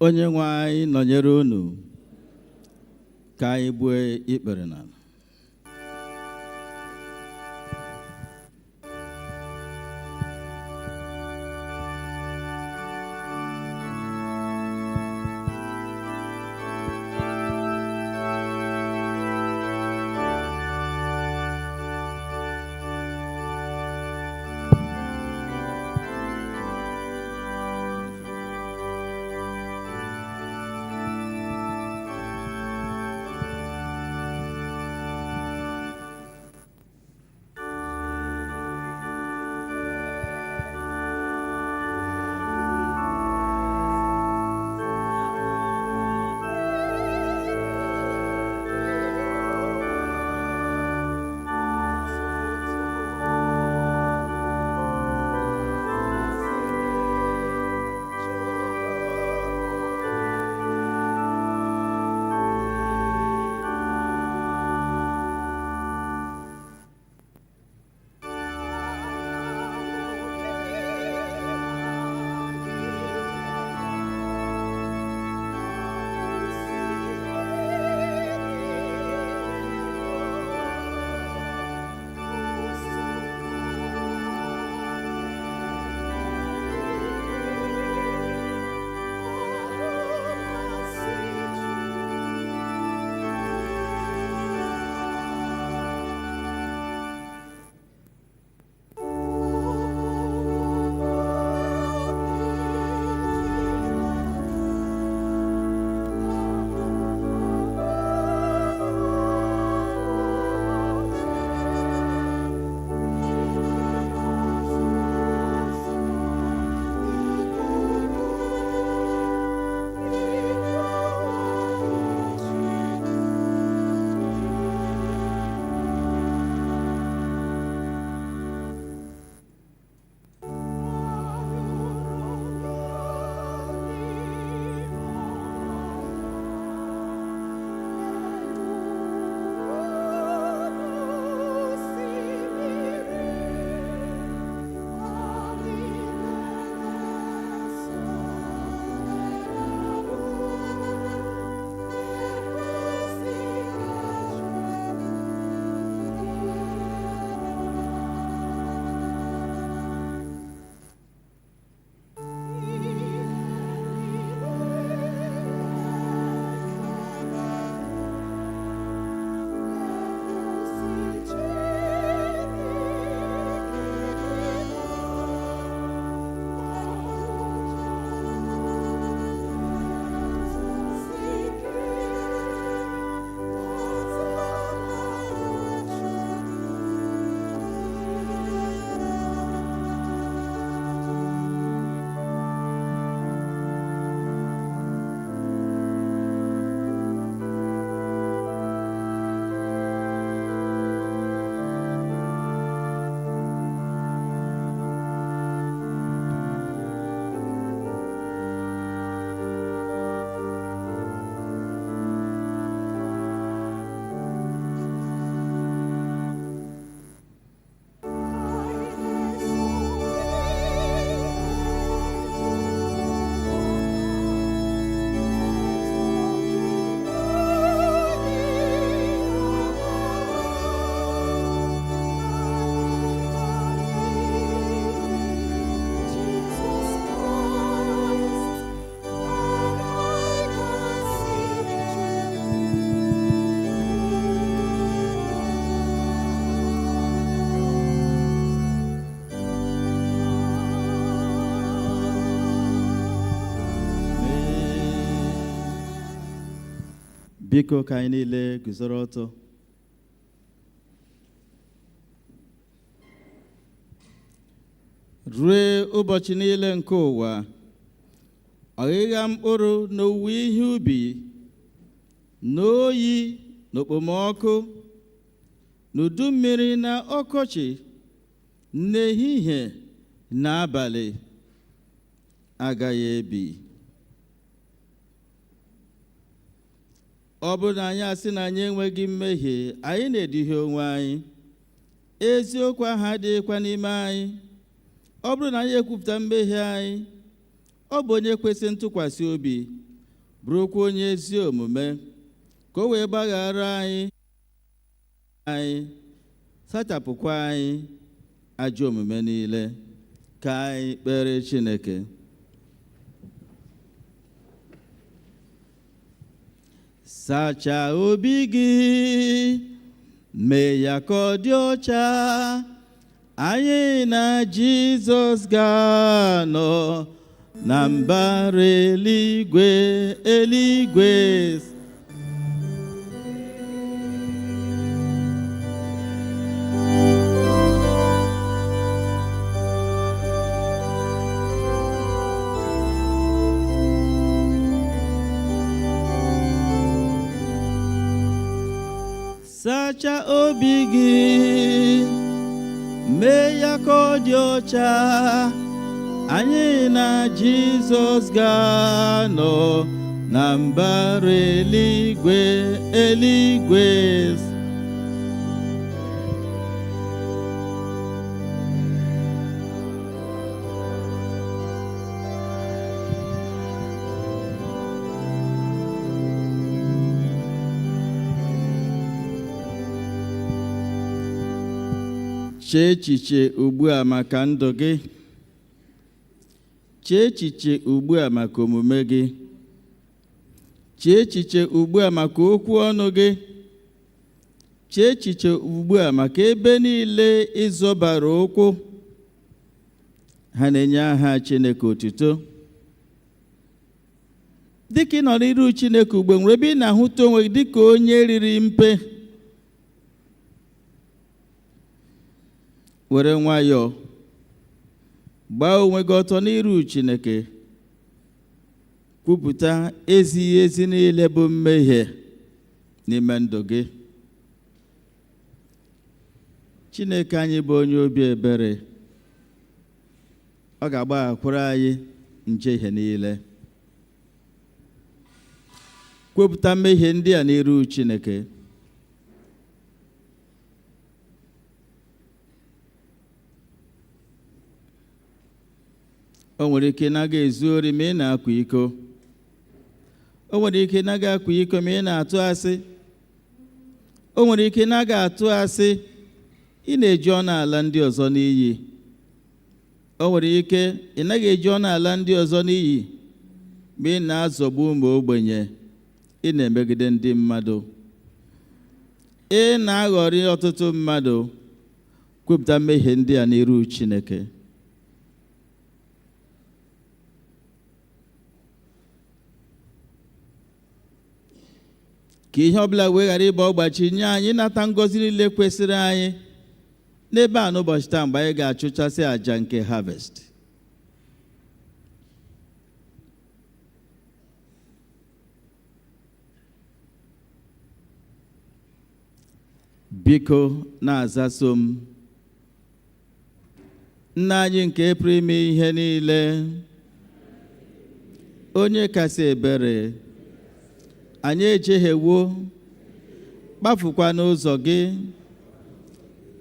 Onye nwe anyị nọnyere unu ka anyị gbue ikpere n'ala. Biko ka anyị niile guzoro ọtọ. Ruo ụbọchị niile nke ụwa, ọghịgha mkpụrụ n'owuwe ihe ubi, n'oyi n'okpomọkụ, n'udu mmiri na ọkọchị, n'ehihie na abalị agaghị ebi. Ọ bụrụ na anyị asị na anyị enweghị mmehie, anyị na-eduhie onwe anyị, eziokwu ahụ adịghịkwa n'ime anyị. Ọ bụrụ na anyị ekwupụta mmehie anyị, ọ bụ onye kwesịrị ntụkwasị obi bụrụkwa onye ezi omume, ka o wee gbaghara anyị sachapụkwa anyị ajọ omume niile. Ka anyị kpere Chineke. Sachaa obi gị, mee ya ka ọ dị ọcha, anyị na Jizọs ga-anọ na mbara eluigwe. Sachaa obi gị, mee ya ka ọ dị ọcha, anyị na Jizọs ga-anọ na mbara eluigwe. Chee echiche ugbu a maka ndụ gị. Chee echiche ugbu a maka omume gị. Chee echiche ugbu a maka okwu ọnụ gị. Chee echiche ugbu a maka ebe niile ịzọbara ụkwụ ha na-enye aha Chineke otuto. Dịka ị nọ n'iru Chineke ugbu a, nwere ebe ị na-ahụta onwe gị dịka onye riri mpe? Were nwayọọ gbaa onwe gị ọtọ n'iru Chineke, kwupụta ezighị ezi niile bụ mmehie n'ime ndụ gị. Chineke anyị bụ onye obi ebere, ọ ga-agbaghakwara anyị njehie niile. Kwupụta mmehie ndị a n'iru Chineke. O nwere ike na ga ezu ori ma ị na-akwa iko. O nwere ike na ga akwa iko ma ị na-atụ asị. O nwere ike na ga atụ asị ị na-eji ọnụ ala ndị ọzọ n'iyi. O nwere ike ị naghị eji ọnụ ala ndị ọzọ n'iyi ma ị na-azọgbu ụmụ ogbenye, ị na-emegide ndị mmadụ, ị na-aghọrị ọtụtụ mmadụ. Kwupụta mmehie ndị a n'iru Chineke. Ka ihe ọbụla wee ghara ịba ọgbachi nye anyị nata ngọzi niile kwesịrị anyị n'ebe a n'ụbọchị taa, mgbe anyị ga-achụchasị àjà nke harvest. Biko na-azaso m. Nna anyị nke pụrụ ime ihe niile, onye kasị ebere, anyị ejehiewo, kpafukwa n'ụzọ gị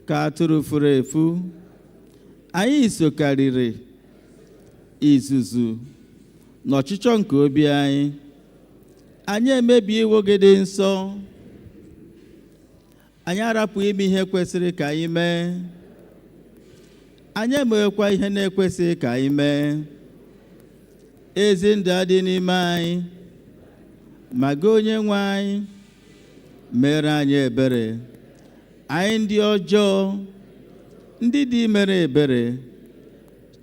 ka atụrụ furu efu. Anyị sokarịrị izuzu n'ọchịchọ nke obi anyị. Anyị emebi iwu gị dị nsọ. Anyị arapụghị ime ihe kwesịrị ka anyị mee. Anyị emeghịkwa ihe na-ekwesịghị ka anyị mee. Ezi ndụ adị n'ime anyị, ma gị onye nwe anyị mere anyị ebere. Anyị ndị ọjọọ, ndị dị mere ebere,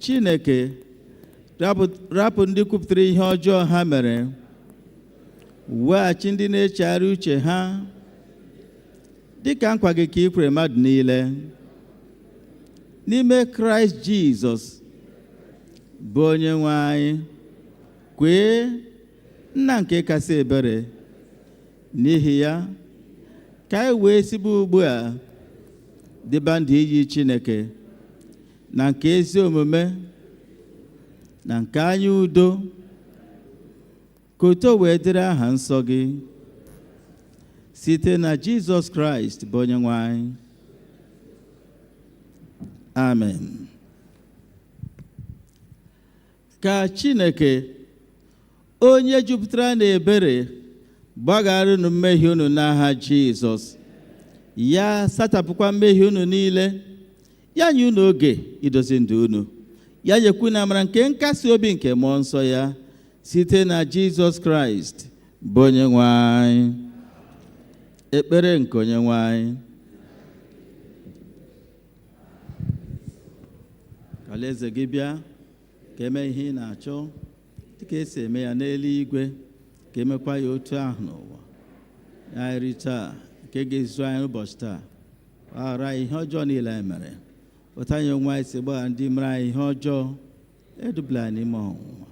Chineke rapụ ndị kwupụtara ihe ọjọọ ha mere, weghachi ndị na-echegharị uche ha dịka nkwa gị ka ị kwere mmadụ niile n'ime Kraịst Jizọs bụ onye nwe anyị. Kwee, Nna nke kasị ebere, n'ihi ya ka anyị wee sibe ugbu a dịba ndụ iyi Chineke na nke ezi omume na nke anya udo, ka uto wee dịrị aha nsọ gị site na Jizọs Kraịst bụ onye nwe anyị. Amen. Ka Chineke onye jupụtara n'ebere, gbaghara unu mmehie unu n'aha Jizọs. Ya sachapụkwa mmehie unu niile, ya nye unu oge idozi ndụ unu, ya nyekwu na amara nke nkasi obi nke mmụọ nsọ ya, site na Jizọs Kraịst bụ Onyenwe anyị. Ekpere nke Onyenwe anyị. Ka alaeze gị bịa, ka eme ihe ị na-achọ dịka esi eme ya n'eluigwe, ka emekwa ya otu ahụ n'ụwa. Ya nri taa nke ga-ezu anyị ụbọchị taa, gbaghara anyị ihe ọjọọ niile anyị mere, ụta anyị onwe anyị si gbaghara ndị mere anyị ihe ọjọọ, edubila anyị n'ime ọnwụnwa,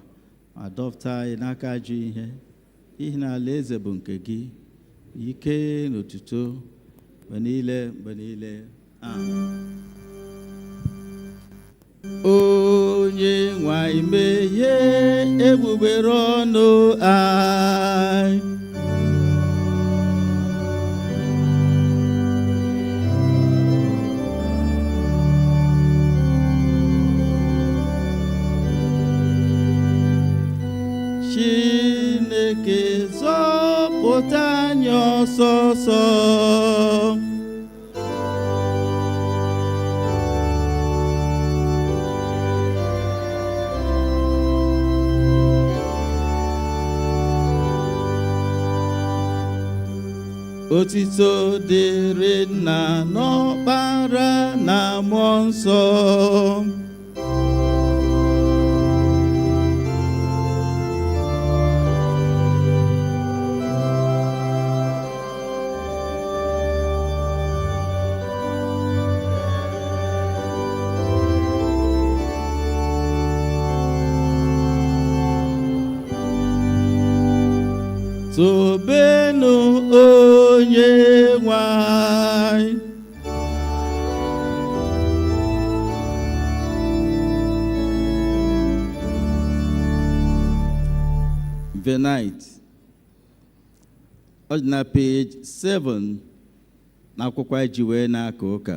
ma dọpụta anyị n'aka ajọ ihe, n'ihi na alaeze bụ nke gị, ike na otuto mgbe niile mgbe niile. Amen. Onye nwe anyị meghee egbugbere ọnụ anyị. Chineke zọpụta anyị ọsọsọ. Otito dịrị Nna n'Ọkpara na Mmụọ Nsọ. Tobenụ Onyenwe anyị. Venite. Ọ dị na page 7 n'akwụkwọ eji wee na-aka ụka.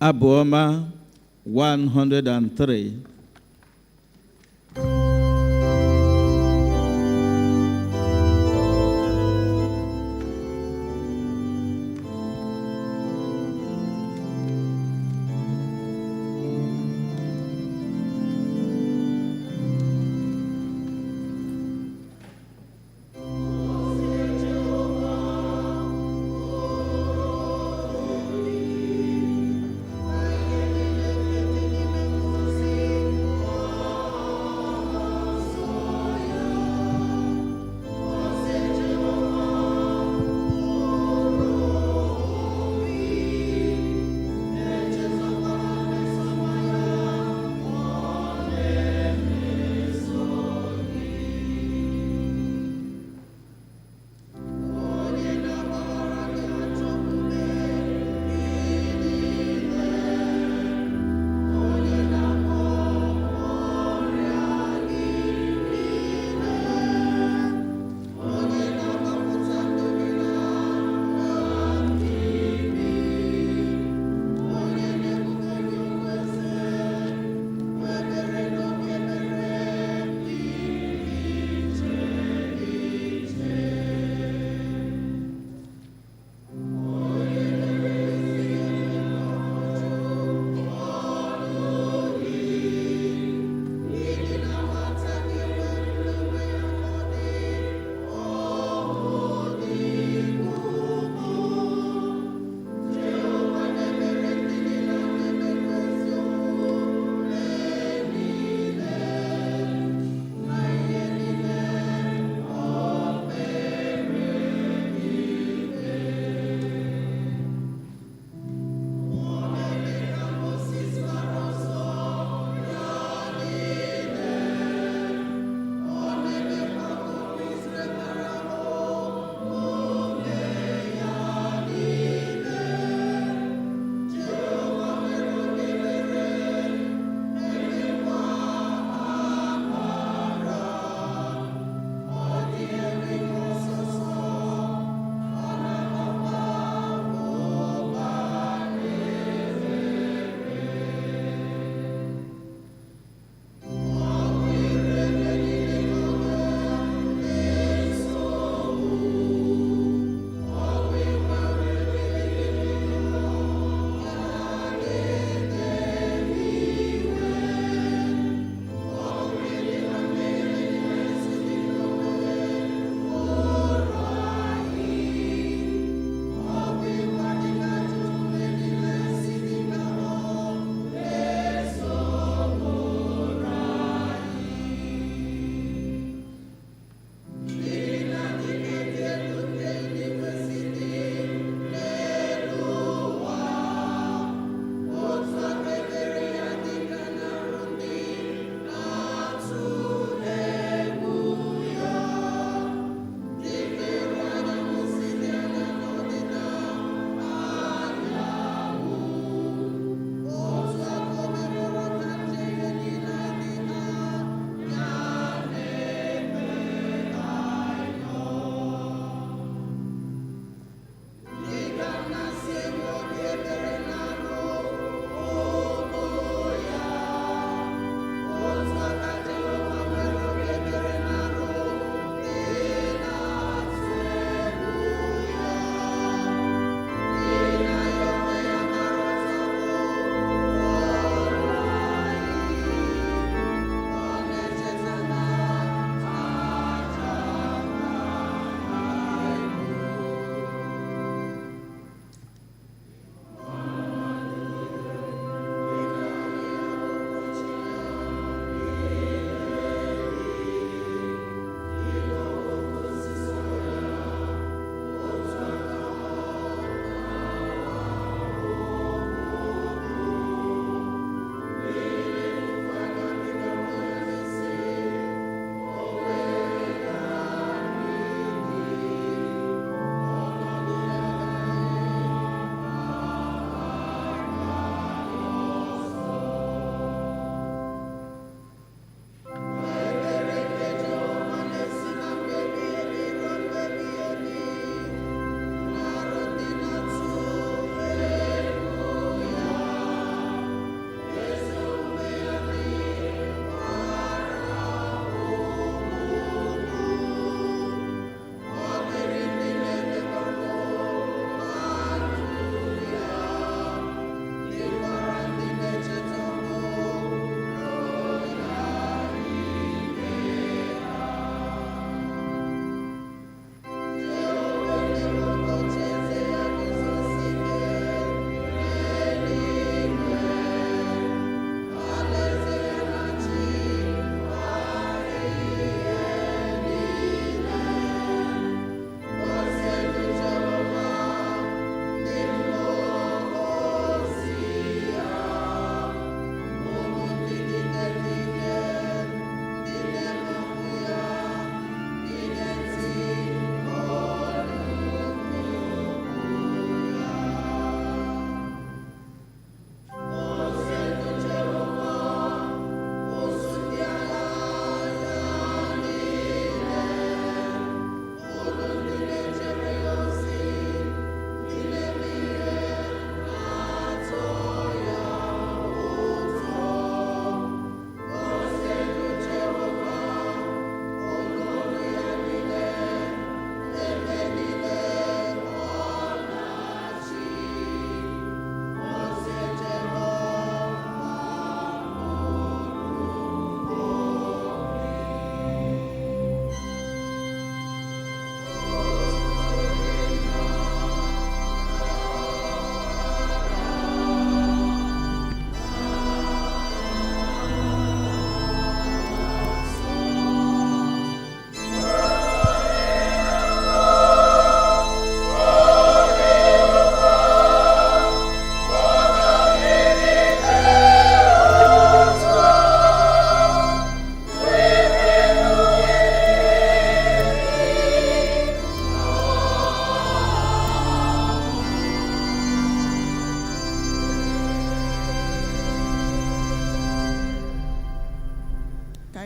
Abụ ọma 103.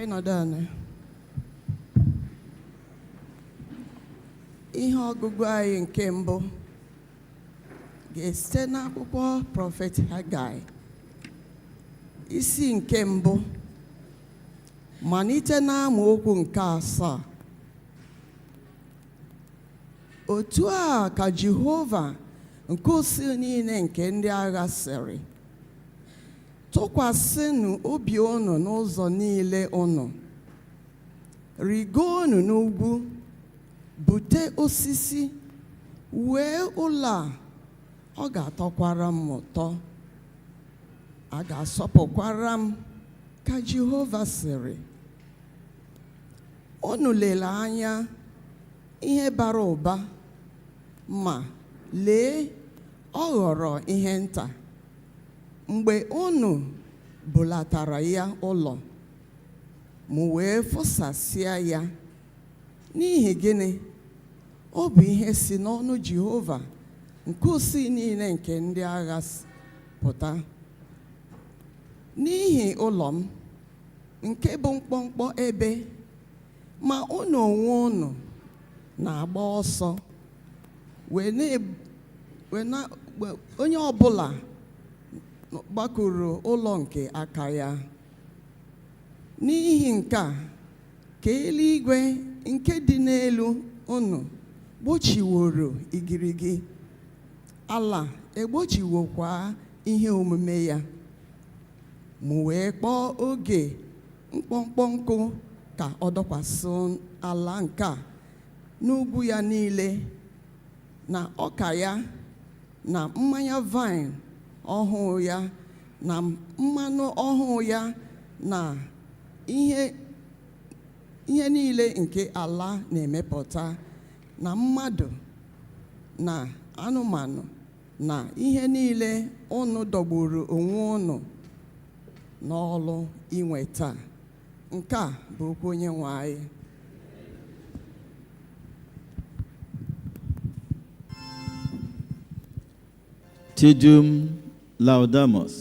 anyị nọdụ anị. Ihe ọgụgụ anyị nke mbụ ga-esite n'akwụkwọ prọfet Hagai isi nke mbụ malite n'amaokwu nke 7. Otu a ka Jehova nke usi niile nke ndị agha sịrị, tụkwasịnụ obi unu n'ụzọ niile unu, rigoonu n'ugwu, bute osisi, wee ụlọ a, ọ ga-atọkwara m ụtọ, a ga-asọpụkwara m, ka Jehova sịrị. Unu lele anya ihe bara ụba, ma lee, ọ ghọrọ ihe nta. Mgbe unu bulatara ya ụlọ, m wee fụsasịa ya, n'ihi gịnị? Ọ bụ ihe si n'ọnụ Jehova nke usi niile nke ndị agha pụta. N'ihi ụlọ m nke bụ mkpọmkpọ ebe, ma unu onwe unu na-agba ọsọ, onye ọbụla gbakọrọ ụlọ nke aka ya. N'ihi nke a ka eluigwe nke dị n'elu unu gbochiworo igirigi, ala egbochiwokwa ihe omume ya. M wee kpọọ oge mkpọmkpọ nkụ ka ọ dọkwasị ala nke a n'ugwu ya niile, na ọka ya, na mmanya vaịn ọhụụ ya, na mmanụ ọhụụ ya, na ihe niile nke ala na-emepụta, na mmadụ na anụmanụ, na ihe niile unu dọgburu onwe unu n'ọlụ inweta. Nke a bụ okwu Onyenwe anyị. Tidum Laudamus.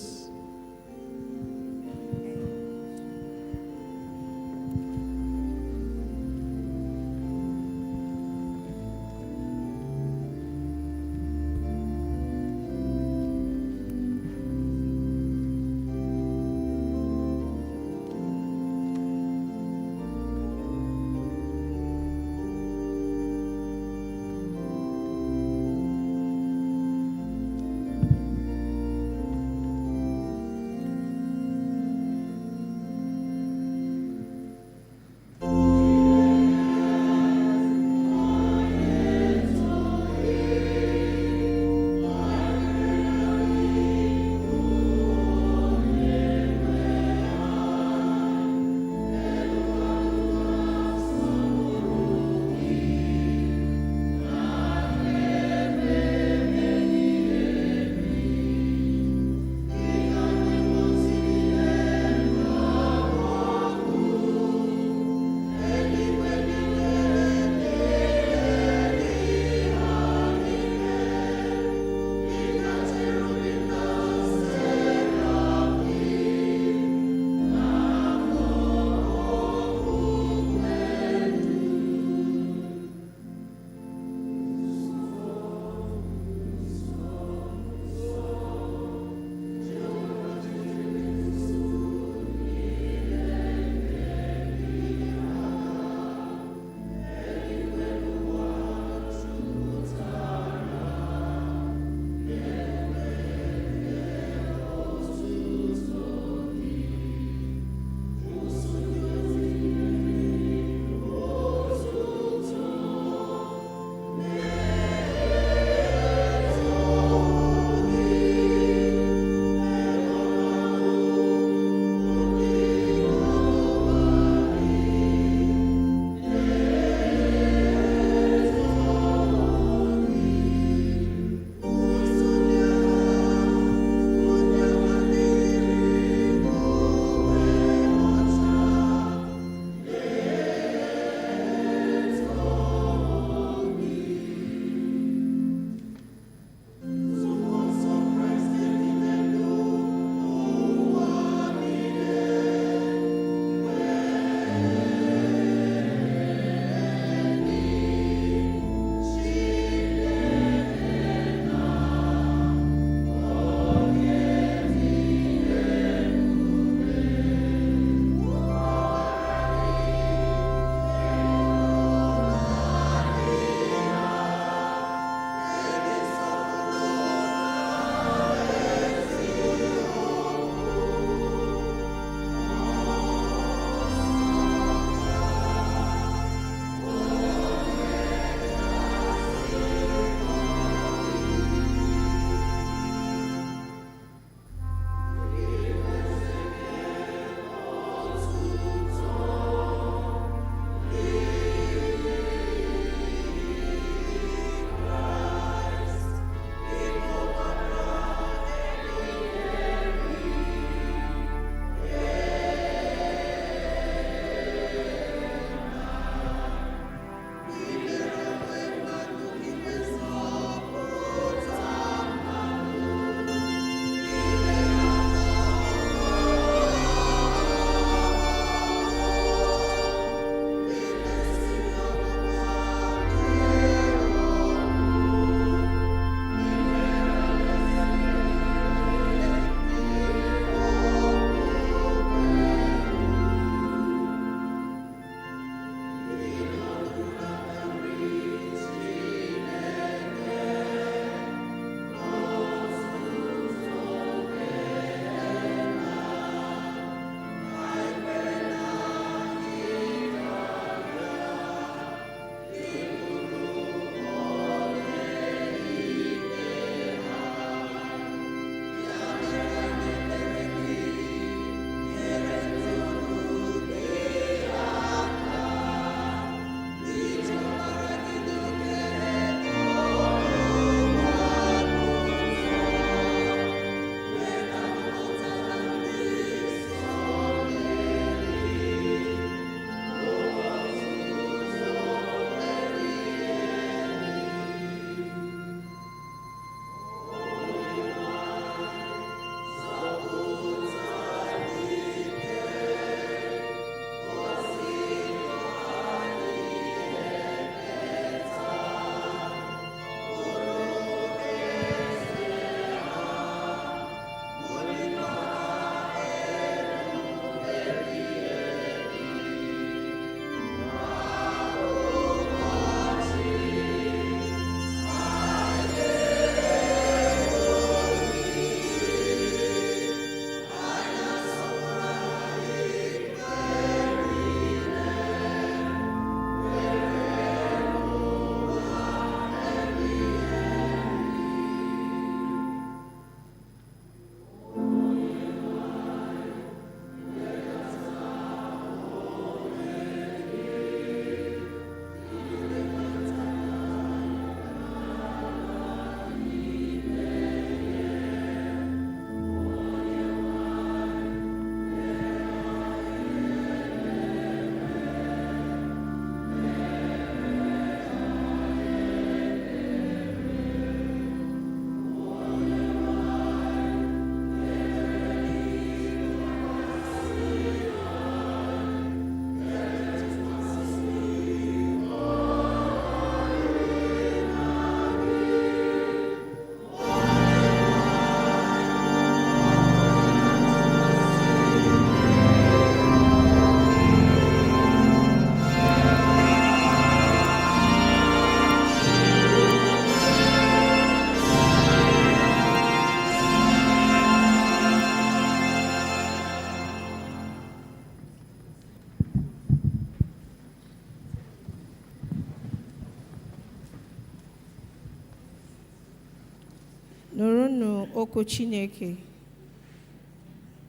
Gerenụ okwu Chineke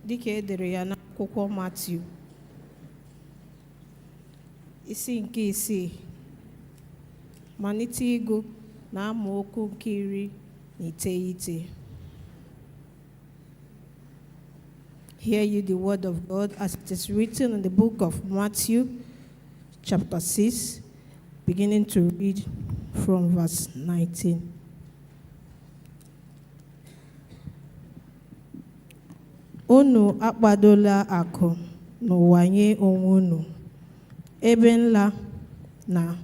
dịka e dere ya n'akwụkwọ Matiu isi nke 6 malite ịgụ na amaokwu nke 19. Hear ye the word of God as it is written in the book of Matthew, chapter 6, beginning to read from verse 19. Unu akpadola akụ n'ụwa nye onwe unu, ebe nla na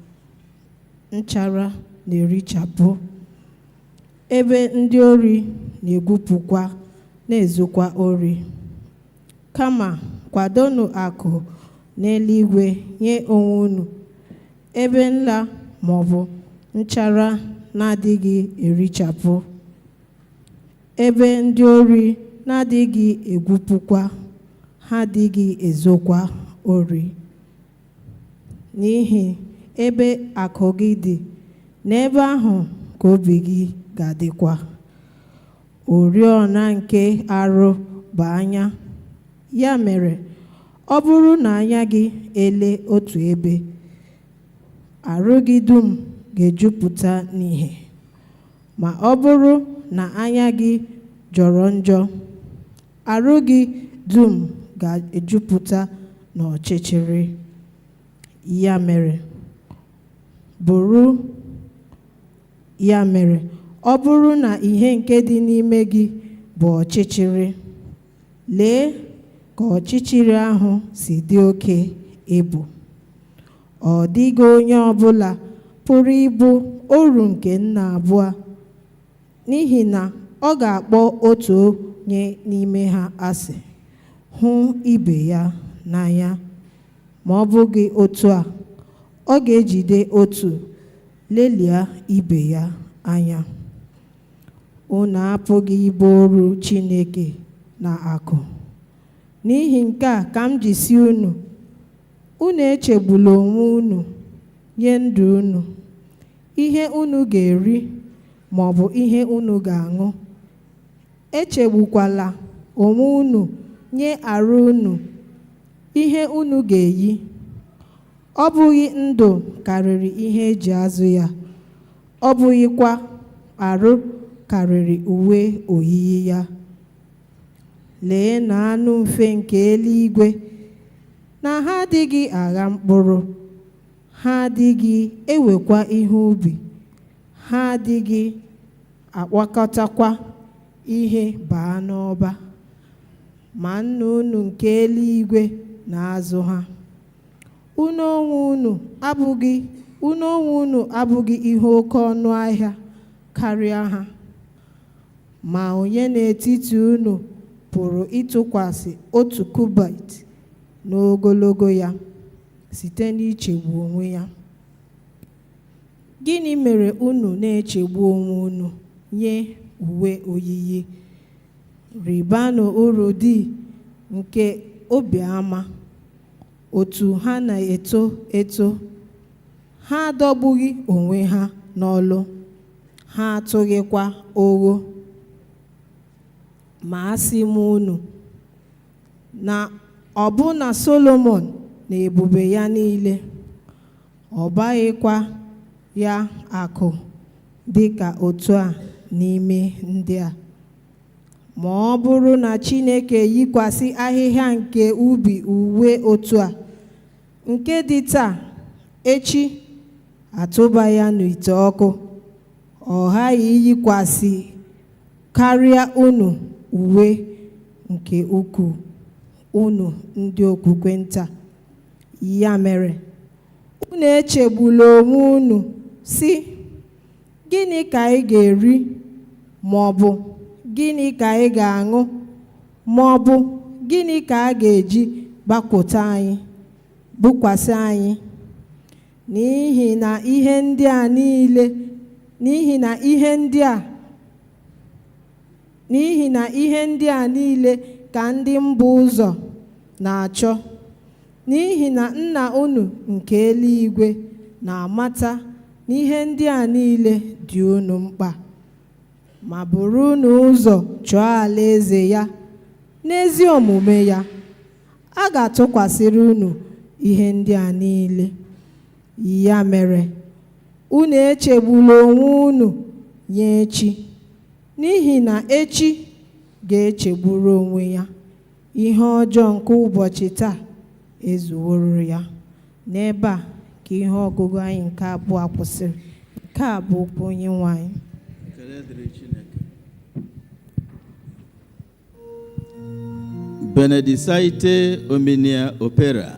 nchara na-erichapụ, ebe ndị ori na-egwupụkwa na-ezukwa ori. Kama kwadonu akụ n'eluigwe nye onwe unu, ebe nla maọbụ nchara na-adịghị erichapụ, ebe ndị ori na-adịghị egwupụkwa, ha adịghị ezokwa ori. N'ihi ebe akụ gị dị, n'ebe ahụ ka obi gị ga-adịkwa. Oriọna nke arụ bụ anya. Ya mere, ọ bụrụ na anya gị ele otu ebe, arụ gị dum ga-ejupụta n'ìhè. Ma ọ bụrụ na anya gị jọrọ njọ, arụ gị dum ga-ejupụta n'ọchịchịrị. Ya mere, ọ bụrụ na ihe nke dị n'ime gị bụ ọchịchịrị, lee ka ọchịchịrị ahụ si dị oke ibu. Ọ dịghị onye ọbụla pụrụ ịbụ oru nke nna abụọ, n'ihi na ọ ga-akpọ otu onye n'ime ha asị, hụ ibe ya n'anya, ma ọ bụghị otu a, ọ ga-ejide otu, lelie ibe ya anya. Unu apụghị ịbụ oru Chineke na akụ. N'ihi nke a ka m ji sị unu echegbula onwe unu nye ndụ unu, ihe unu ga-eri ma ọ bụ ihe unu ga-aṅụ. Echegbukwala onwe unu nye arụ unu, ihe unu ga-eyi. Ọ bụghị ndụ karịrị ihe eji azụ ya? Ọ bụghịkwa arụ karịrị uwe oyiyi ya? Lee na anụ mfe nke eluigwe, na ha adịghị agha mkpụrụ, ha adịghị ewekwa ihe ubi, ha adịghị akpakọtakwa ihe baa n'ọba, ma Nna unu nke eluigwe na-azụ ha. Unu onwe unu abụghị ihe oke ọnụ ahịa karịa ha? Ma onye n'etiti unu pụrụ ịtụkwasị otu kubit n'ogologo ya site n'ichegbu onwe ya? Gịnị mere unu na-echegbu onwe unu nye uwe oyiyi? Ribanụ uru dị nke obiọma, otu ha na-eto eto. Ha adọgbughị onwe ha n'ọlụ, ha atụghịkwa ogho. Ma asị m unu na ọbụna Solomon na ebube ya niile, ọ baghịkwa ya akụ dị ka otu a n'ime ndị a. Ma ọ bụrụ na Chineke yikwasị ahịhịa nke ubi uwe otu a, nke dị taa, echi atụba ya n'ite ọkụ, ọ ghaghị iyikwasị karịa unu uwe nke ukwuu, unu ndị okwukwe nta. Ya mere, unu echegbula onwe unu sị, gịnị ka anyị ga-eri, ma ọ bụ gịnị ka anyị ga-aṅụ, ma ọ bụ gịnị ka a ga-eji gbakwute anyị, bukwasị anyị? N'ihi na ihe ndị a niile ka ndị mba ụzọ na-achọ. N'ihi na Nna unu nke eluigwe na-amata na ihe ndị a niile dị unu mkpa. ma burunu ụzọ chọọ alaeze ya n'ezi omume ya, a ga-atụkwasịrị unu ihe ndị a niile. Ya mere, unu echegbula onwe unu nye echi, n'ihi na echi ga-echegburu onwe ya ihe ọjọọ nke ụbọchị taa ezuworo ya. N'ebe a ka ihe ọgụgụ anyị nke abụọ kwụsịrị. Nke a bụ okwu Onyenwe anyị. Benedicite Omnia Opera.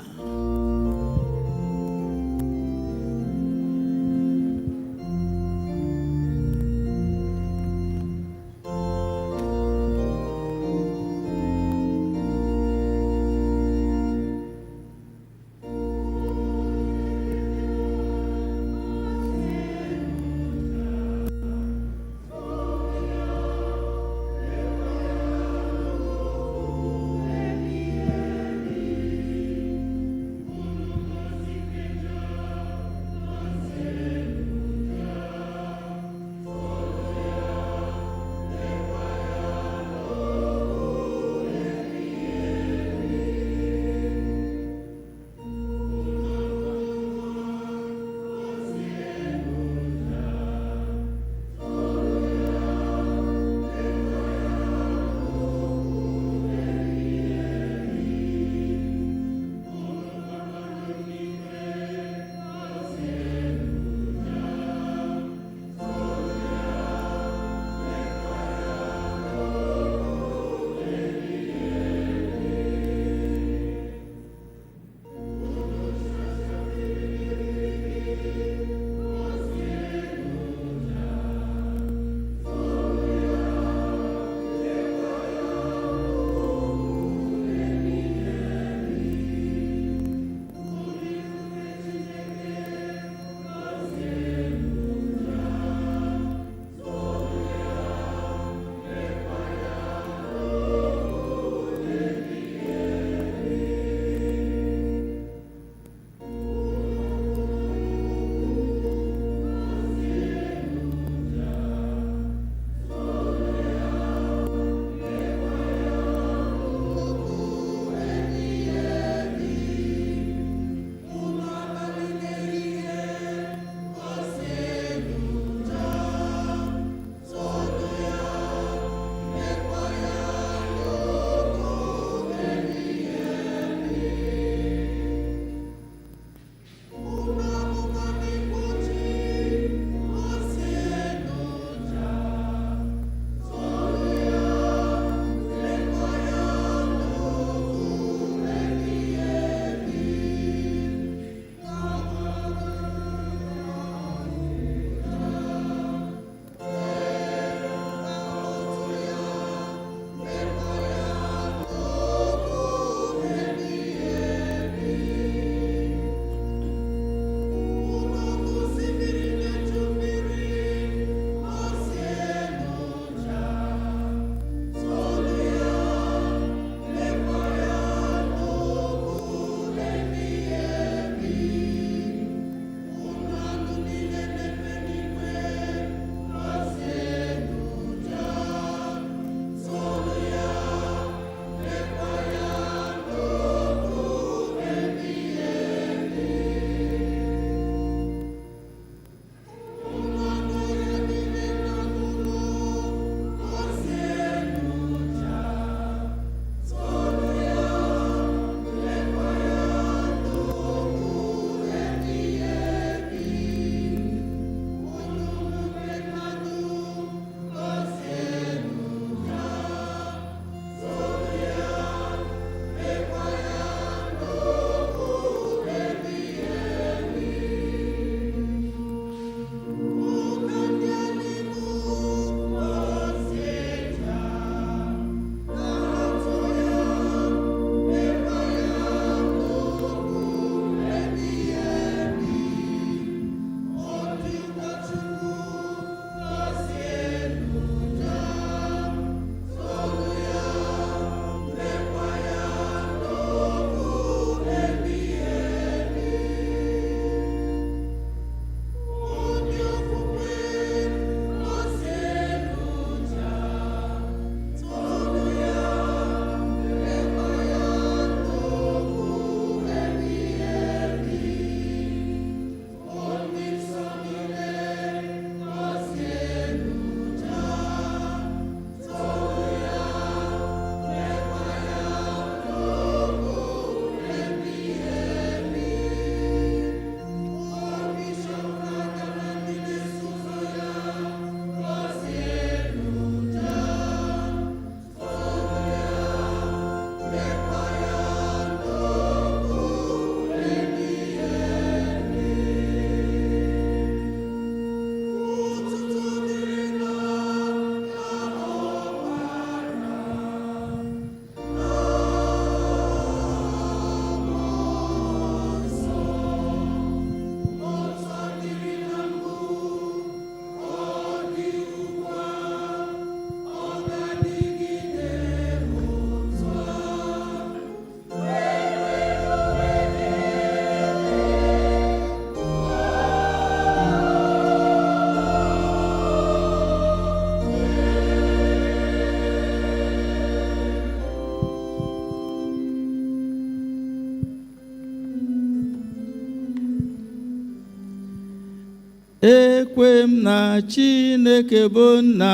ekwe m na Chineke bụ nna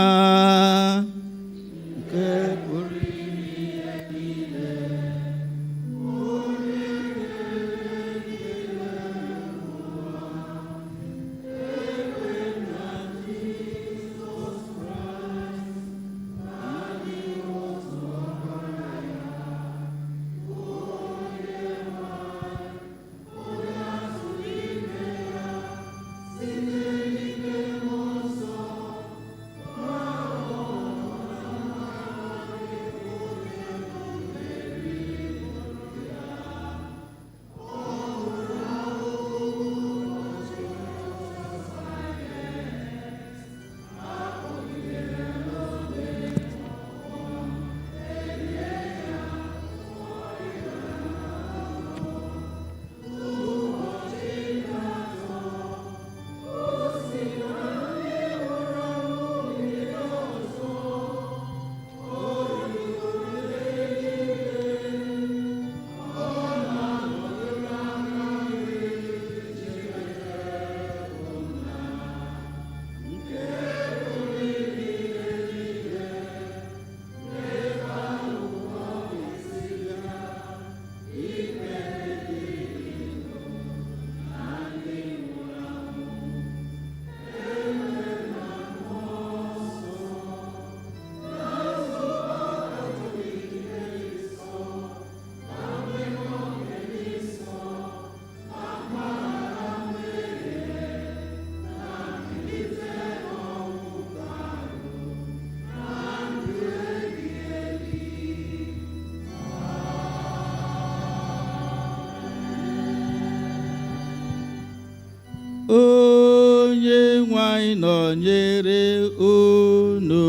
nke pụrụ ihe niile. Onye nwe anyị nọnyere unu.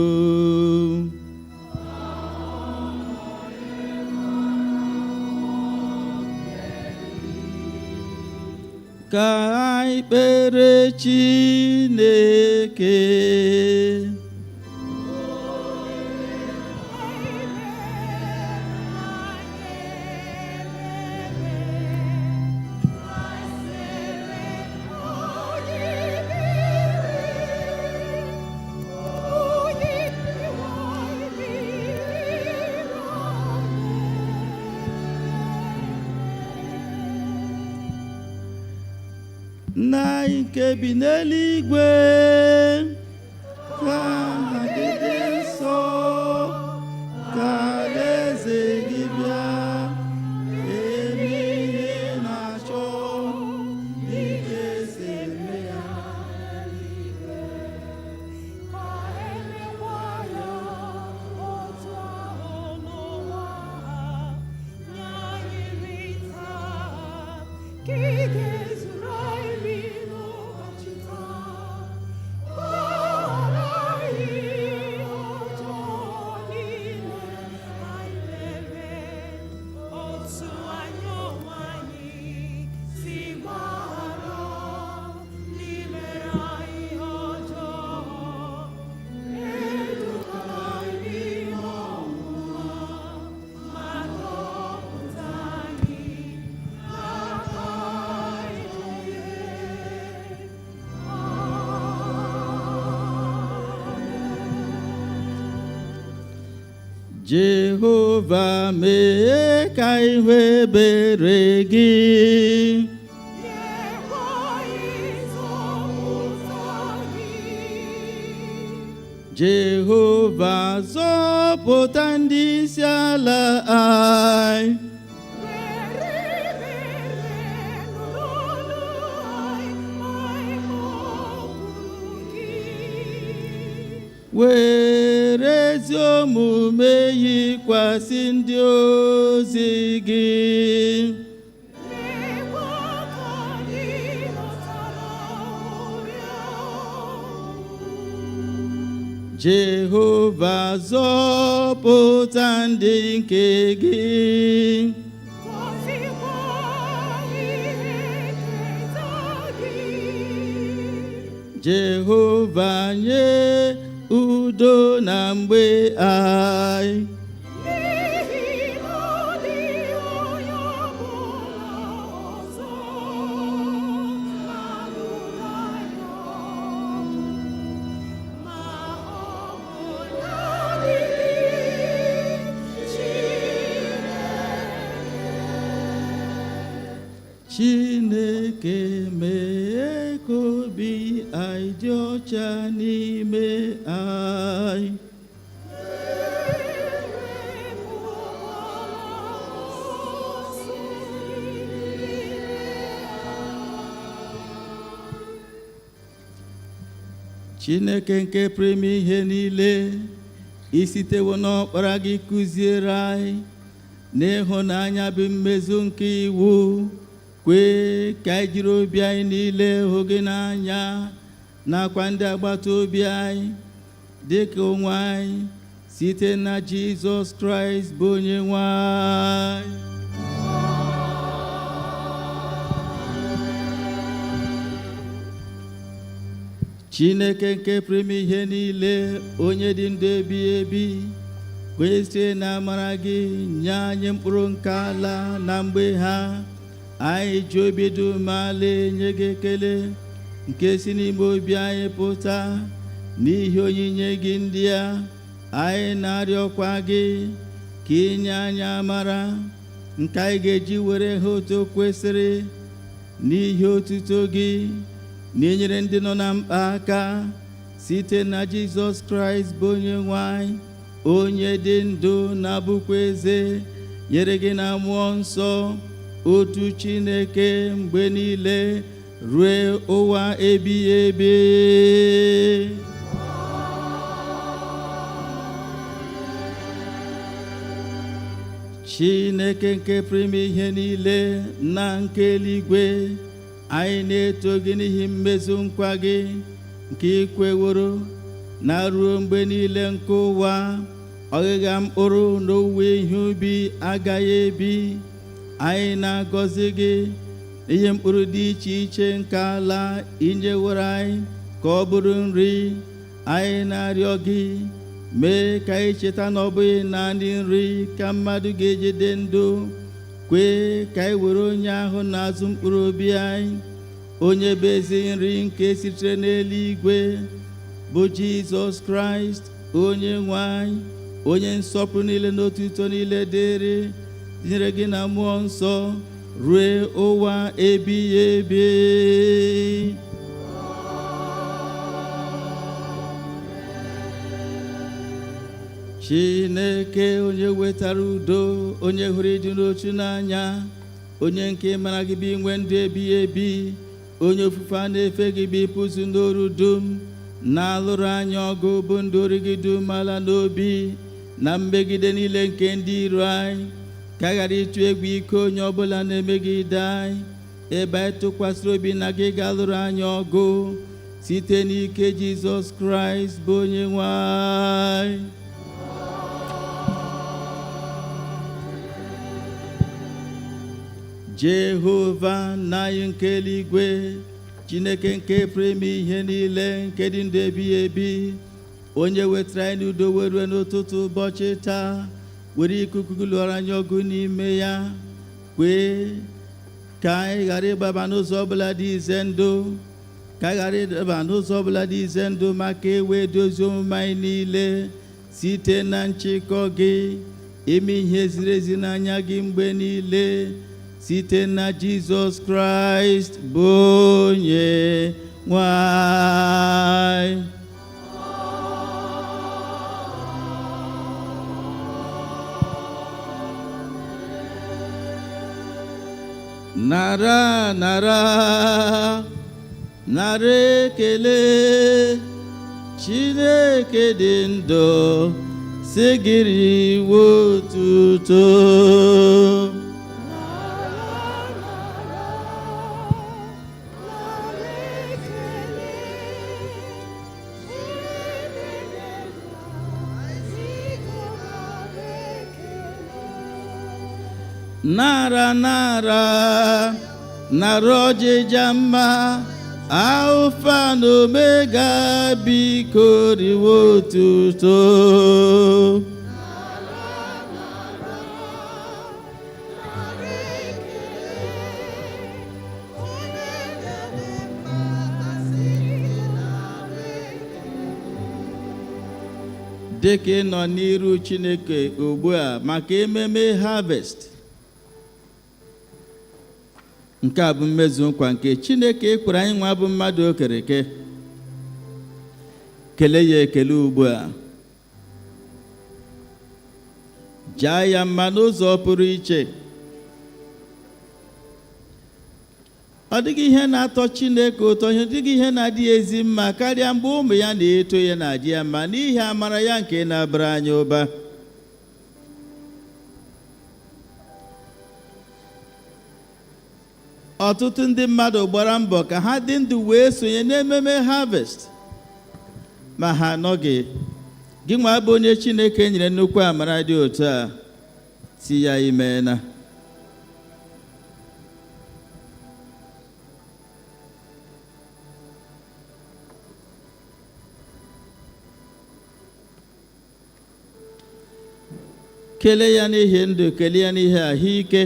Ka anyị kpere Chineke. Nna anyị nke bi n'eluigwe, ka aha gị dị nsọ, ka alaeze gị bịa, eme ihe na-achọ ike si eme ya. Jehova mee ka ihu ebere gị. Jehova zọpụta ndị isi ala anyị. Were ezi omume yikwasị ndị ozi gị. Jehova zọpụta ndị nke gị. Jehova nye udo na mgbe anyị. Chineke mee ka obi anyị dị ọcha n'ime anyị. Chineke nke pụrụ ime ihe niile, isitewo n'ọkpara gị kụziere anyị n'ịhụnanya bụ mmezu nke iwu, kwee ka anyị jiri obi anyị niile hụ gị n'anya, nakwa ndị agbata obi anyị dị ka onwe anyị, site na Jizọs Kraịst bụ onye nwe anyị. Chineke nke pụrụ ime ihe niile, onye dị ndụ ebighị ebi, kwenye site na amara gị nye anyị mkpụrụ nke ala na mgbe ha, anyị ji obi dị umeala enye gị ekele nke si n'ime obi anyị pụta n'ihi onyinye gị ndị a. Anyị na-arịọkwa gị ka inye anyị amara nke anyị ga-eji were ha otu kwesịrị n'ihi otuto gị, na inyere ndị nọ na mkpa aka, site na Jizọs Kraịst bụ onye nwe anyị, onye dị ndụ na-abụkwa eze, nyere gị na mmụọ nsọ, otu Chineke mgbe niile ruo ụwa ebighị ebi. Chineke nke pụrụ ime ihe niile na nke eluigwe, anyị na-eto gị n'ihi mmezu nkwa gị nke ikweworo na ruo mgbe niile nke ụwa, ọghịgha mkpụrụ na owuwe ihe ubi agaghị ebi. Anyị na-agọzi gị ihe mkpụrụ dị iche iche nke ala inyeworo anyị ka ọ bụrụ nri. Anyị na-arịọ gị, mee ka anyị cheta na ọ bụghị naanị nri ka mmadụ ga-ejide ndụ, kwee ka anyị were onye ahụ na-azụ mkpụrụ obi anyị, onye bụ ezi nri nke sitere n'eluigwe, bụ Jizọs Kraịst onye nwe anyị, onye nsọpụrụ niile na otuto niile dịrị, tinyere gị na mmụọ nsọ ruo ụwa ebighị ebi. Chineke onye wetara udo, onye hụrụ ịdị n'otu n'anya, onye nke mara gị bụ inwe ndụ ebighị ebi, onye ofufe a na-efe gị bụ ịpụzụ n'oru dum, na-alụrụ anyị ọgụ bụ ndị ori gị dum ala n'obi na mmegide niile nke ndị iro anyị, ka ghara ịtụ egwu ike onye ọbụla na-emegide anyị, ebe anyị tụkwasịrị obi na gị ga-alụrụ anyị ọgụ site n'ike Jizọs Kraịst bụ onye nwe anyị. Jehova nna anyị nke eluigwe, Chineke nke pụrụ ime ihe niile, nke dị ndụ ebighị ebi, onye wetara anyị n'udo were n'ụtụtụ ụbọchị taa, were ikuku gị lụọrọ anyị ọgụ n'ime ya, kwee ka anyị ghara ịgbaba n'ụzọ ọbụla dị ize ndụ, ka anyị ghara ịdaba n'ụzọ ọbụla dị ize ndụ, maka ewee dozie omume anyị niile site na nchịkọ gị, ime ihe ziri ezi n'anya gị mgbe niile, site na Jizọs Kraịst bụ onye nwe anyị. Nara ekele, Chineke dị ndụ, sị gị riwe otuto. Nara ọjịja mma, Alfa na Omega, biko riwe otuto. Dịka ị nọ n'iru Chineke ugbu a maka ememe harvest, nke a bụ mmezu nkwa nke Chineke kwere anyị nwa bụ mmadụ okereke. Kelee ya ekele ugbu a, jaa ya mma n'ụzọ pụrụ iche. Ọ dịghị ihe na-atọ Chineke ụtọ, ọ dịghị ihe na-adị ezi mma karịa mgbe ụmụ ya na-eto ya na-adị ya mma n'ihi amara ya nke na-abara anyị ụba. Ọtụtụ ndị mmadụ gbara mbọ ka ha dị ndụ wee sonye n'ememe harvest, ma ha anọghị. Gị nwa bụ onye Chineke nyere nnukwu amara dị otu a, si ya imeela. Kelee ya n'ihi ndụ, kelee ya n'ihi ahụike,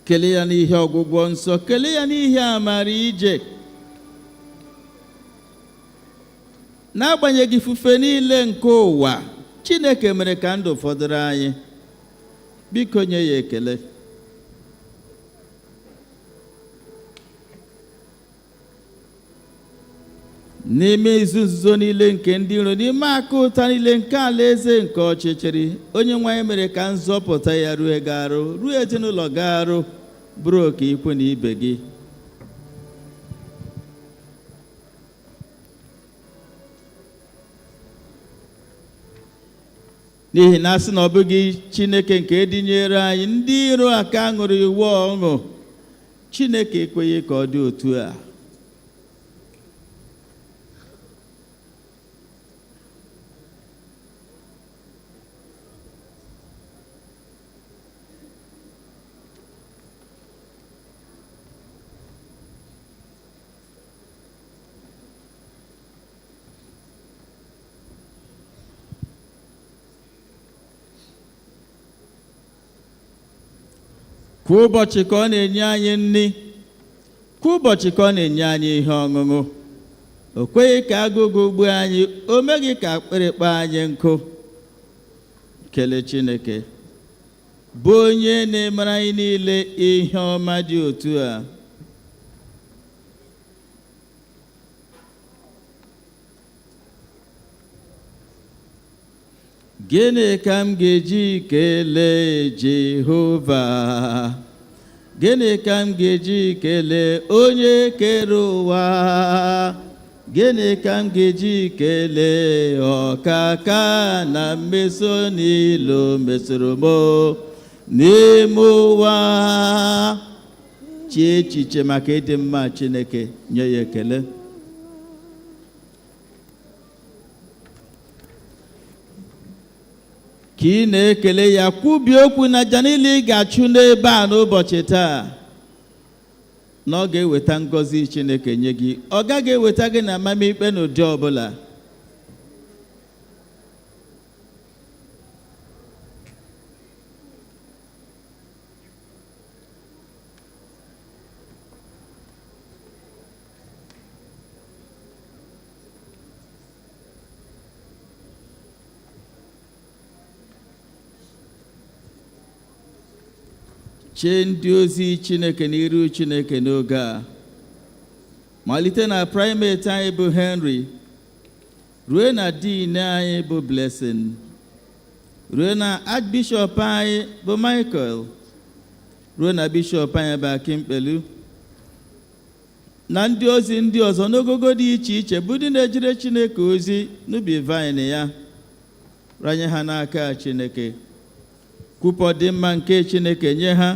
kelee ya n'ihi ọgwụgwọ nsọ, kelee ya n'ihi amara ije. N'agbanyeghị ifufe niile nke ụwa, Chineke mere ka ndụ fọdụrụ anyị. Biko nye ya ekele. N'ime izu nzuzo niile nke ndị iro, n'ime aka ụta niile nke alaeze nke ọchịchịrị, onye nwe anyị mere ka nzọpụta ya rue gị arụ, ruo ezinụlọ gị arụ, bụrụ oke ikwu na ibe gị. N'ihi na asị na ọ bụghị Chineke nke dịnyere anyị, ndị iro aka ṅụrụ iwu ọṅụ. Chineke ekweghị ka ọ dị otu a. Kwa ụbọchị ka ọ na-enye anyị nri, kwa ụbọchị ka ọ na-enye anyị ihe ọṅụṅụ. O kweghị ka agụgụ gbuo anyị, o meghị ka akpịrịkpa anyị nkụ. Kelee Chineke, bụ onye na-emere anyị niile ihe ọma dị otu a. Gịnị ka m ga-eji kelee Jehova? Gịnị ka m ga-eji kelee onye kere ụwa? Gịnị ka m ga-eji kelee ọkaka na mmeso niile o mesoro m n'ime ụwa? Chee echiche maka ịdị mma Chineke, nye ya ekele. Ka ị na-ekele ya, kwubie okwu na aja niile ị ga-achụ n'ebe a n'ụbọchị taa, na ọ ga-eweta ngọzi Chineke nye gị. Ọ gaghị eweta gị na amamikpe n'ụdị ọbụla. Chee ndị ozi Chineke n'iru Chineke n'oge a, malite na primate anyị bụ Henry, ruo na dean anyị bụ Blessing, ruo na archbishop anyị bụ Michael, ruo na bishop anyị bụ Akimpelu, na ndị ozi ndị ọzọ n'ogogo dị iche iche bụ ndị na-ejere Chineke ozi n'ubi vine ya. Ranye ha n'aka Chineke. Kwupọ dị mma nke Chineke nye ha.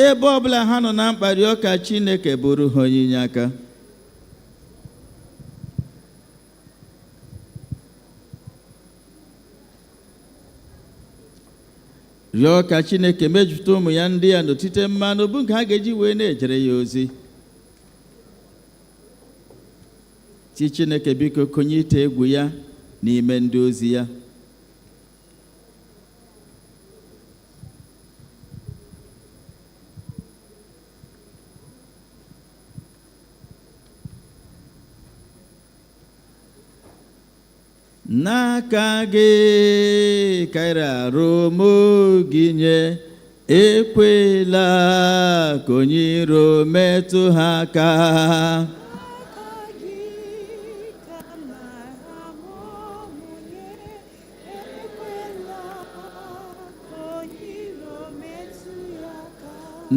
Ebe ọbụla ha nọ na mkparị ọka, Chineke bụrụ ha onyinye aka. Rịọ ka Chineke mejupụta ụmụ ya ndị ya n'otite mmanụ bụ nke ha ga-eji wee na-ejere ya ozi. Ti Chineke biko konye ite egwu ya n'ime ndị ozi ya. N'aka gị kaira arụ mụ gị nye, ekwela ka onye iro metụ ha aka.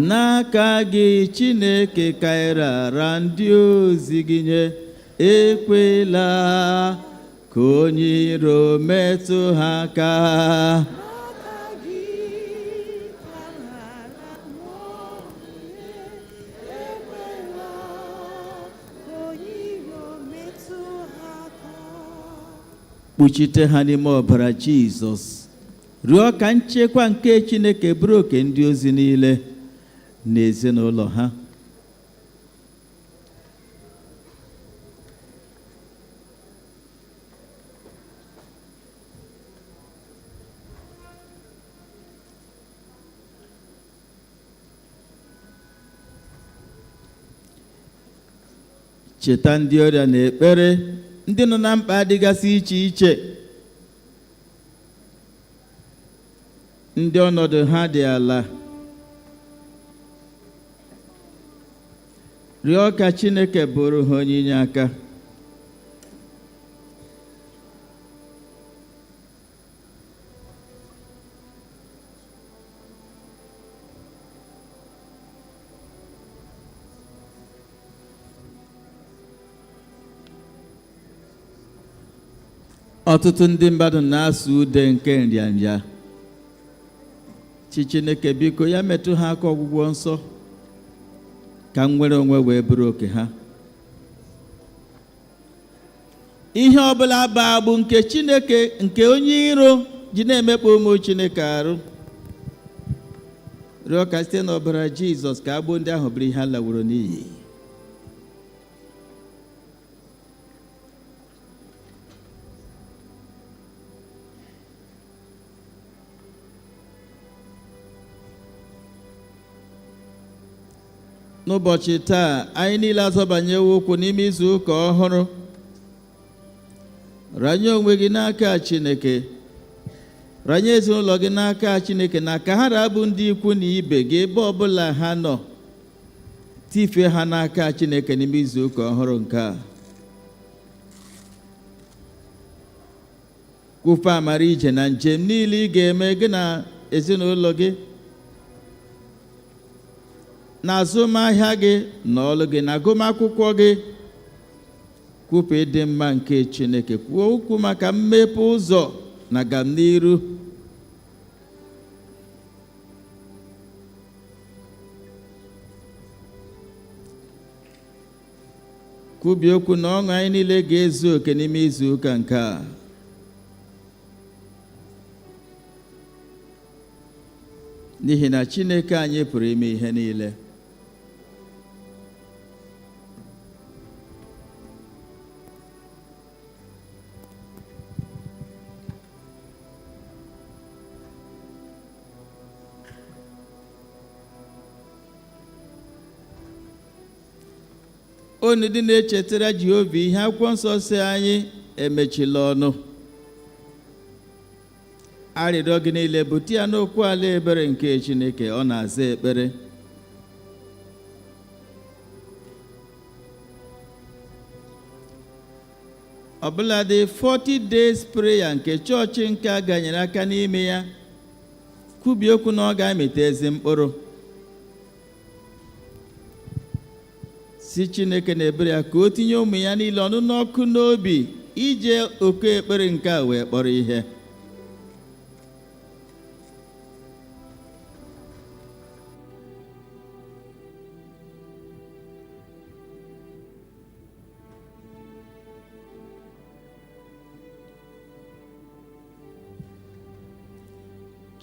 N'aka gị Chineke ka ị rara ndị ozi gị nye, ekwela ka onye iro metụ ha aka. Kpuchite ha n'ime ọbara Jizọs, rịọ ka nchekwa nke Chineke bụrụ oke ndị ozi niile na ezinụlọ ha. Cheta ndị ọrịa na ekpere, ndị nọ na mkpa dịgasị iche iche, ndị ọnọdụ ha dị ala. Rịọ ka Chineke bụrụ ha onye inye aka. Ọtụtụ ndị mmadụ na-asụ ude nke nrịanrịa. Chineke biko ya metụ ha aka ọgwụgwọ nsọ ka nnwere onwe wee bụrụ oke ha. Ihe ọbụla bụ agbụ nke Chineke, nke onye iro ji na-emekpa ụmụ Chineke arụ, rịọ ka site n'ọbara Jizọs ka agbụ ndị ahụ bụrụ ihe a laworo n'iyi. N'ụbọchị taa, anyị niile azọbanyewo ụkwụ n'ime izu ụka ọhụrụ. Ranye onwe gị n'aka Chineke, ranye ezinụlọ gị n'aka Chineke, na ka ha rabụ ndị ikwu na ibe gị ebe ọbụla ha nọ, tifee ha n'aka Chineke n'ime izu ụka ọhụrụ nke a. Kwụfe amara ije na njem niile ị ga-eme gị na ezinụlọ gị, na azụmahịa gị na ọlụ gị na agụmakwụkwọ gị. Kwupụ ịdị mma nke Chineke, kwuo okwu maka mmepe ụzọ na agamniru. Kwubie okwu na ọṅụ anyị niile ga-ezu oke n'ime izu ụka nke a. N'ihi na Chineke anyị pụrụ ime ihe niile. Unu ndị na-echetara Jehova ihe akwụkwọ nsọ si anyị emechila ọnụ. Arịrịọ gị niile bute ya n'okwu ala ebere nke Chineke, ọ na-aza ekpere. Ọbụladị 40 days prayer nke chọọchị nke a ganyere aka n'ime ya, kwubie okwu na ọ ga-amịta ezi mkpụrụ. Si Chineke na ebere ya ka o tinye ụmụ ya niile ọnụ n'ọkụ n'obi ije oke ekpere nke a wee kpọrọ ihe.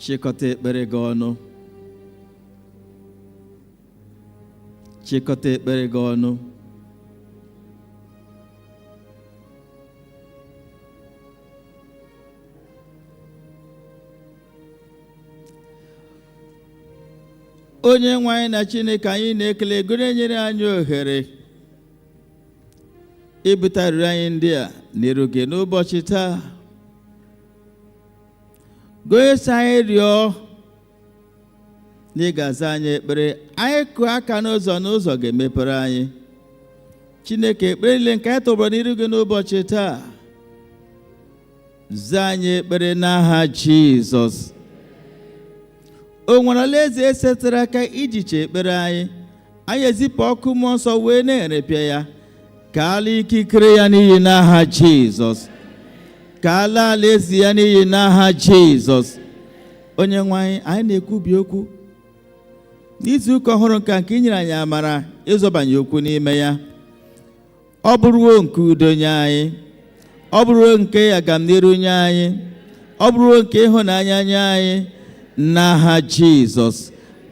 Chịkọta ekpere gị ọnụ. Chịkọta ekpere gị ọnụ. Onye nwe anyị na Chineke anyị na-ekele gụrụ nyere anyị ohere ibutarịrị anyị ndị a n'iru gị n'ụbọchị taa. Gosi anyị rịọ na ị ga-aza anyị ekpere. Anyị kụọ aka n'ụzọ ga-emepere anyị. Chineke, ekpere niile nke anyị tọgbọrọ n'iru gị n'ụbọchị taa, zaa anyị ekpere n'aha Jizọs. O nwere alaeze esetara aka iji chee ekpere anyị, anyị ezipụ ọkụ mmụọ nsọ wee na-erepịa ya, ka ala ikikere ya n'iyi n'aha Jizọs, ka ala alaeze ya n'iyi n'aha Jizọs. Onye nwe anyị na-ekwubi okwu n'izu ụka ọhụrụ nke inyere anyị amara ịzọbanye okwu n'ime ya. Ọ bụrụwo nke udo nye anyị, ọ bụrụwo nke agamniru nye anyị, ọ bụrụwo nke ịhụnanya nye anyị n'aha Jizọs.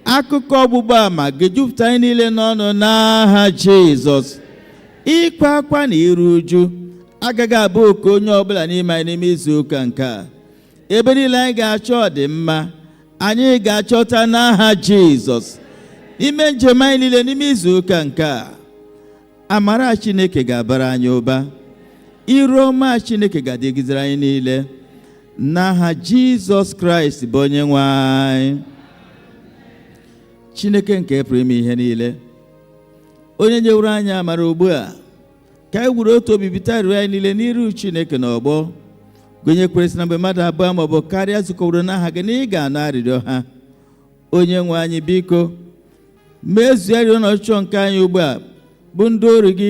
Akụkọ ọgbụgba ama ga-ejupụta anyị niile n'ọnụ n'aha Jizọs. Ịkwa akwa na iru uju agaghị abụ oke onye ọbụla n'ime anyị n'ime izu ụka nke a. Ebe niile anyị ga-achọ ọdịmma, anyị ga-achọta n'aha Jizọs. N'ime njem anyị niile n'ime izu ụka nke a, amara Chineke ga-abara anyị ụba, iru ọma Chineke ga-adịgidere anyị niile n'aha Jizọs Kraịst bụ onye nwe anyị. Chineke nke pụrụ ime ihe niile, onye nyewuru anyị amara ugbu a, ka anyị wuru otu obi bita arịrịọ anyị niile n'iru Chineke n'ọgbọ, gụnyekwere na mgbe mmadụ abụọ maọbụ karịa zukọworo n'aha gị na ị ga-anụ arịrịọ ha. Onye nwe anyị, biko mezuo arịrịọ na ọchịchọ nke anyị ugbu a bụ ndị ọrụ gị,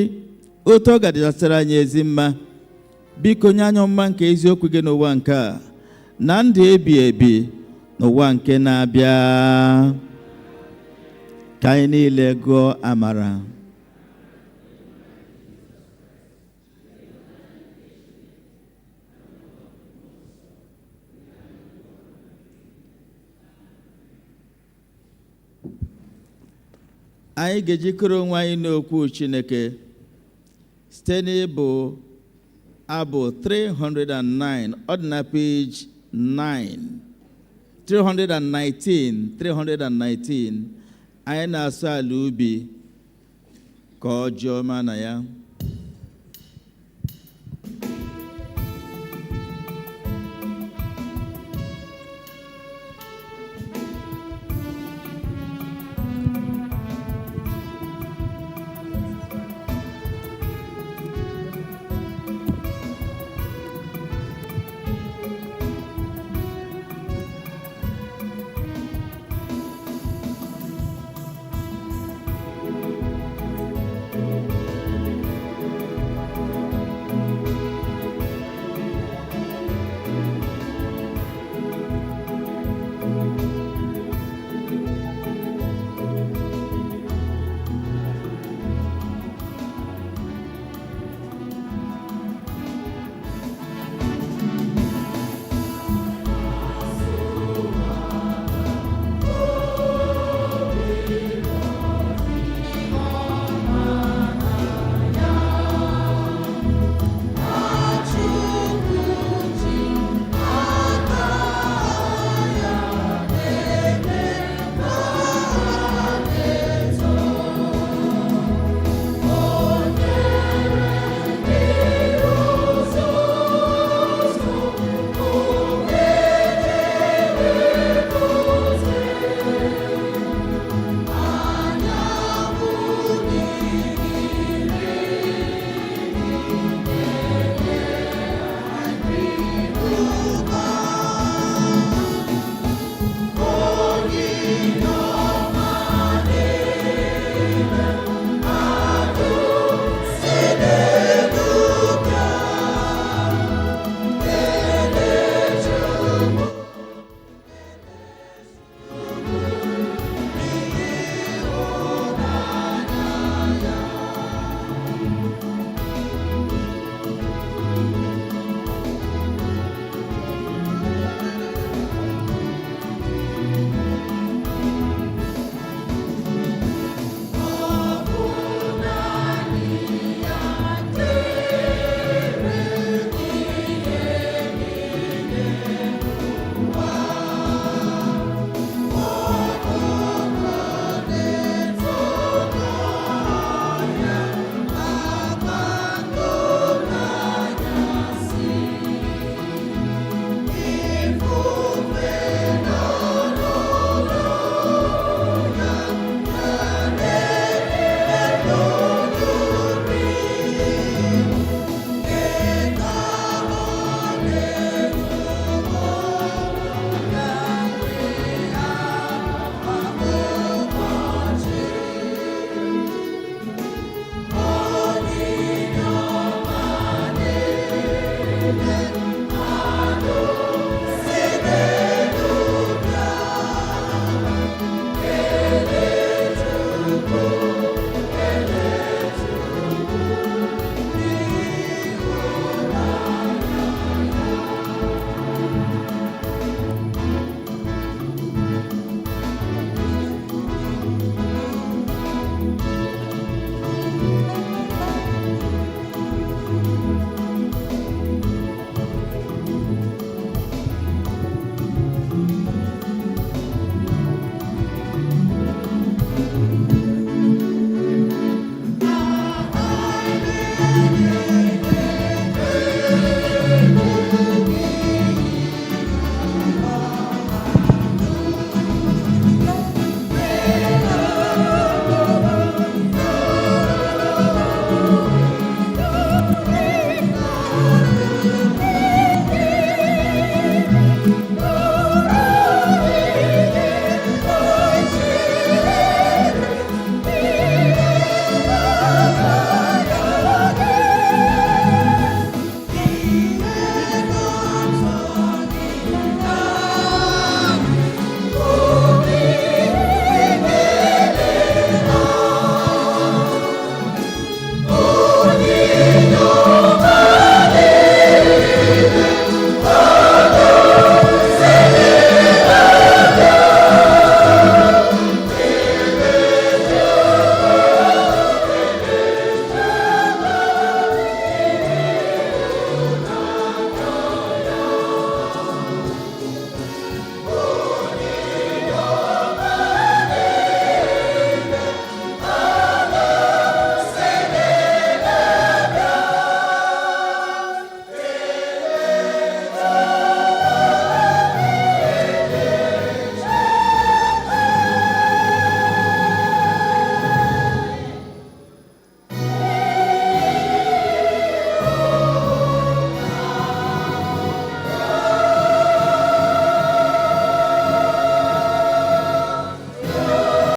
otu ọ ga-adịchasịrị anyị ezi mma. Biko nye anyị ọmụma nke eziokwu gị n'ụwa nke a na ndụ ebi ebi n'ụwa nke na-abịa. Ka anyị niile gụọ amara. Anyị ga-ejikọrọ onwe anyị n'okwu Chineke site n'ịbụ abụ 309, ọ dị na page 9, 319. Anyị na-asụ ala ubi ka ọ jụọ ma na ya.